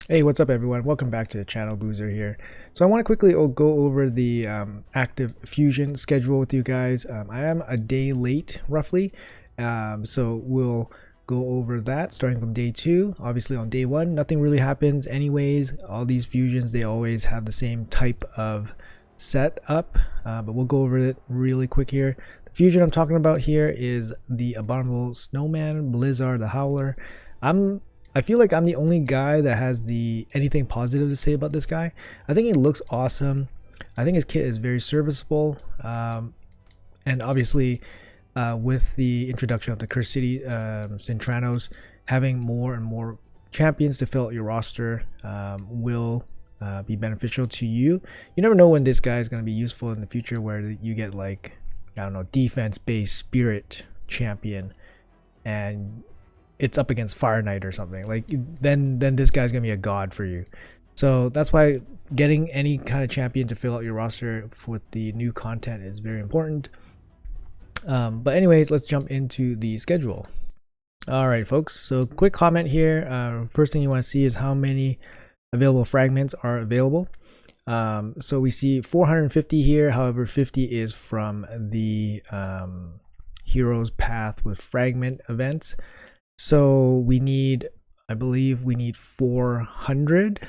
Hey, what's up everyone? Welcome back to the channel. Boozer here. So I want to quickly go over the active fusion schedule with you guys. I am a day late roughly, so we'll go over that starting from day 2. Obviously on day 1 nothing really happens anyways. All these fusions, they always have the same type of setup, but we'll go over it really quick here. The fusion I'm talking about here is the Abominable Snowman, Blizaar the Howler. I feel like I'm the only guy that has anything positive to say about this guy. I think he looks awesome. I think his kit is very serviceable, and obviously with the introduction of the Curse City Cintranos, having more and more champions to fill out your roster will be beneficial to you. You never know when this guy is going to be useful in the future, where you get like, I don't know, defense based spirit champion and it's up against Fire Knight or something, like then this guy's gonna be a god for you. So that's why getting any kind of champion to fill out your roster with the new content is very important. But anyways, let's jump into the schedule. All right folks, so quick comment here. First thing you want to see is how many available fragments are available. So we see 450 here, however 50 is from the Heroes Path with fragment events. So we need, I believe we need 400.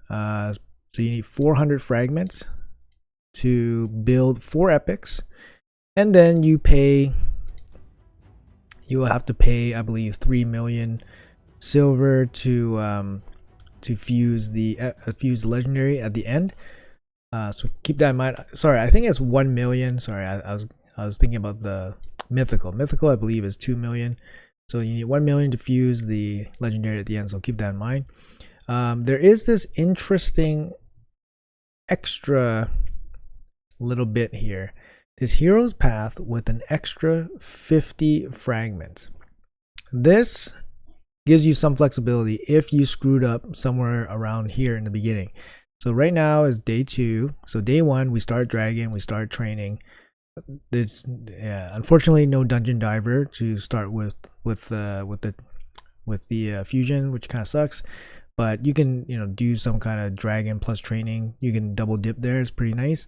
So you need 400 fragments to build 4 epics, and then you will have to pay, I believe, 3 million silver to fuse the legendary at the end. So keep that in mind. Sorry, I think it's 1 million. Sorry, I was thinking about the mythical. Mythical, I believe, is 2 million. So you need 1 million to fuse the legendary at the end, so keep that in mind. There is this interesting extra little bit here. This Hero's Path with an extra 50 fragments. This gives you some flexibility if you screwed up somewhere around here in the beginning. So right now is day 2. So day 1, we start dragon, we start training. There's unfortunately no dungeon diver to start with the fusion, which kind of sucks, but you can do some kind of dragon plus training. You can double dip there. It's pretty nice,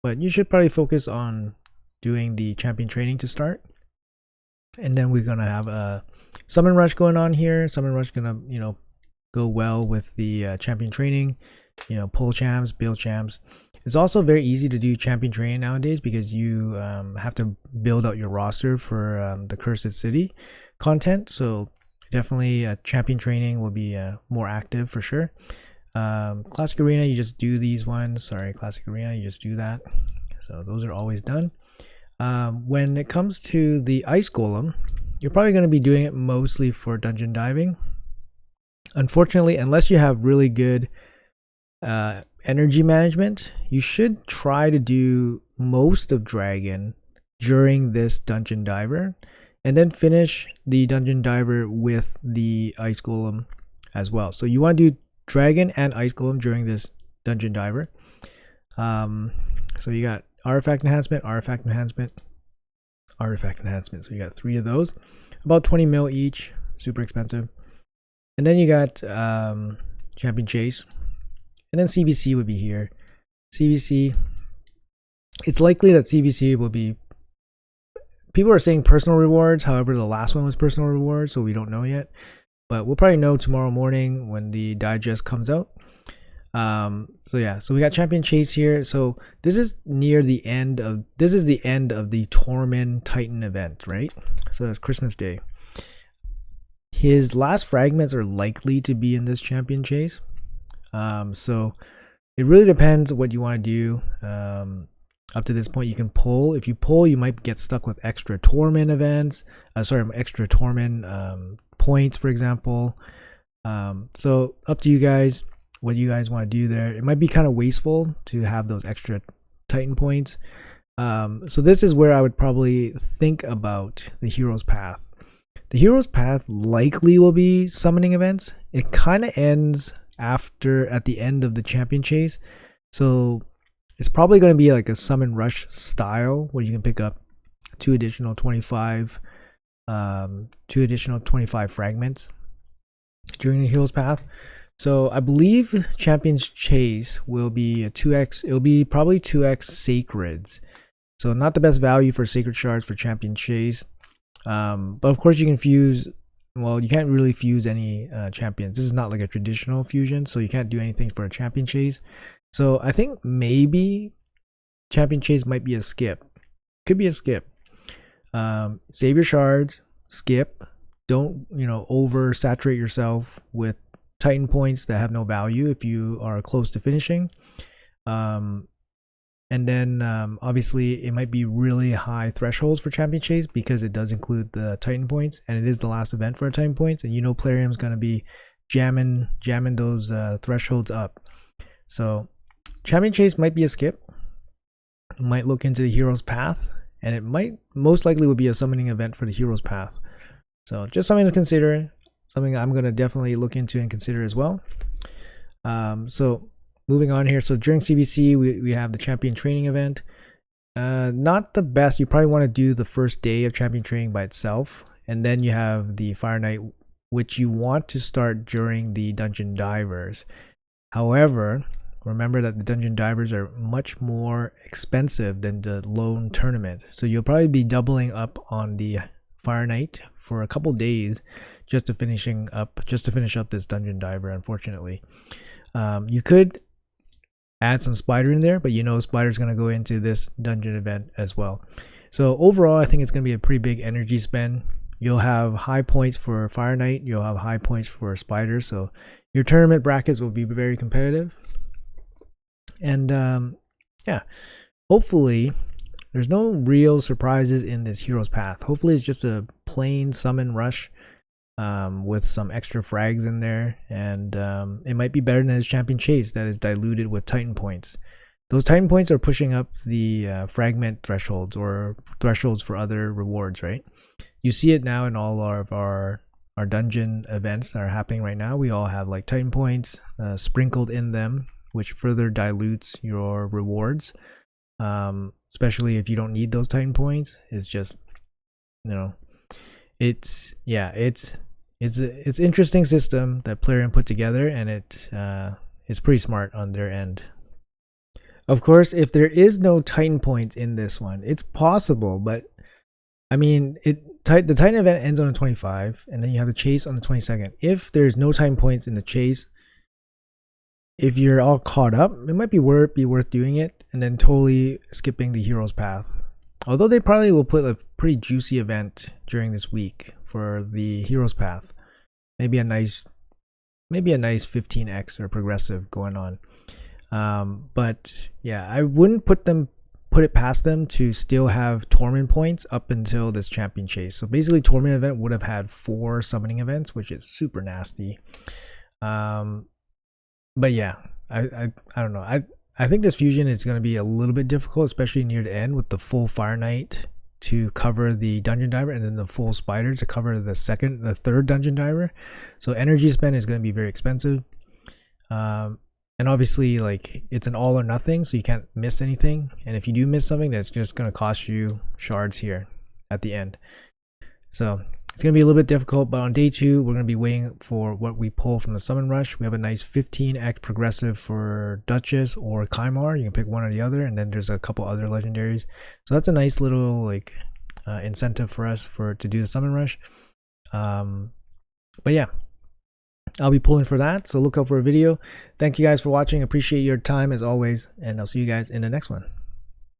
but you should probably focus on doing the champion training to start, and then we're gonna have a summon rush going on here. Summon rush gonna go well with the champion training, pull champs, build champs. It's also very easy to do champion training nowadays because you have to build out your roster for the Cursed City content. So definitely champion training will be more active for sure. Classic Arena, you just do these ones. Sorry, Classic Arena, you just do that. So those are always done. When it comes to the Ice Golem, you're probably going to be doing it mostly for dungeon diving. Unfortunately, unless you have really good energy management, you should try to do most of dragon during this dungeon diver, and then finish the dungeon diver with the ice golem as well. So you want to do dragon and ice golem during this dungeon diver. So you got artifact enhancement, artifact enhancement, artifact enhancement. So you got 3 of those, about 20 mil each, super expensive. And then you got champion chase. And then CBC would be here. CBC, it's likely that CBC will be, people are saying personal rewards. However, the last one was personal rewards, so we don't know yet. But we'll probably know tomorrow morning when the digest comes out. So yeah, so we got champion chase here. So this is near the end of, this is the end of the Torment Titan event, right? So that's Christmas Day. His last fragments are likely to be in this champion chase. So it really depends what you want to do. Up to this point, you can pull. If you pull, you might get stuck with extra torment events. Extra torment points, for example. So up to you guys, what you guys want to do there. It might be kind of wasteful to have those extra Titan points. So this is where I would probably think about the Hero's Path. The Hero's Path likely will be summoning events. It kind of ends at the end of the champion chase, so it's probably going to be like a summon rush style where you can pick up 2 additional 25 fragments during the Hero's Path. So I believe Champion's Chase will be a 2x. It'll be probably 2x Sacreds. So not the best value for Sacred Shards for Champion Chase. But of course you can fuse. Well, you can't really fuse any champions. This is not like a traditional fusion, so you can't do anything for a Champion Chase. So I think maybe Champion Chase might be a skip. Could be a skip. Save your shards, skip. Don't, oversaturate yourself with Titan points that have no value if you are close to finishing. And then obviously it might be really high thresholds for Champion Chase because it does include the Titan points, and it is the last event for Titan points, and Plarium's going to be jamming those thresholds up. So Champion Chase might be a skip. Might look into the Hero's Path, and it might most likely would be a summoning event for the Hero's Path. So just something to consider, something I'm going to definitely look into and consider as well. So moving on here, so during CBC we have the Champion Training event. Not the best. You probably want to do the first day of Champion Training by itself, and then you have the Fire Knight, which you want to start during the Dungeon Divers. However, remember that the Dungeon Divers are much more expensive than the lone tournament, so you'll probably be doubling up on the Fire Knight for a couple days just to finish up this Dungeon Diver. Unfortunately, you could add some Spider in there, but Spider's going to go into this dungeon event as well. So overall, I think it's going to be a pretty big energy spend. You'll have high points for Fire Knight, you'll have high points for Spider, so your tournament brackets will be very competitive. And yeah, hopefully there's no real surprises in this Hero's Path. Hopefully it's just a plain summon rush with some extra frags in there, and it might be better than his Champion Chase that is diluted with Titan points. Those Titan points are pushing up the fragment thresholds or thresholds for other rewards, right? You see it now in all of our dungeon events that are happening right now. We all have like Titan points sprinkled in them, which further dilutes your rewards, especially if you don't need those Titan points. It's just, it's interesting system that Plarium put together, and it's pretty smart on their end. Of course, if there is no Titan points in this one, it's possible, but I mean, the Titan event ends on the 25, and then you have the chase on the 22nd. If there's no Titan points in the chase, if you're all caught up, it might be worth doing it and then totally skipping the Hero's Path. Although they probably will put a pretty juicy event during this week for the Hero's Path. Maybe a nice 15x or progressive going on. But yeah, I wouldn't put it past them to still have Torment points up until this Champion Chase. So basically Torment event would have had 4 summoning events, which is super nasty. But yeah, I don't know. I think this fusion is going to be a little bit difficult, especially near the end with the full Fire Knight to cover the Dungeon Diver and then the full Spider to cover the third Dungeon Diver. So energy spend is going to be very expensive. And obviously, like, it's an all or nothing, so you can't miss anything. And if you do miss something, that's just going to cost you shards here at the end. So it's going to be a little bit difficult, but on day 2, we're going to be waiting for what we pull from the Summon Rush. We have a nice 15x progressive for Duchess or Kymar. You can pick one or the other, and then there's a couple other legendaries. So that's a nice little incentive for us to do the Summon Rush. But yeah, I'll be pulling for that, so look out for a video. Thank you guys for watching. Appreciate your time as always, and I'll see you guys in the next one.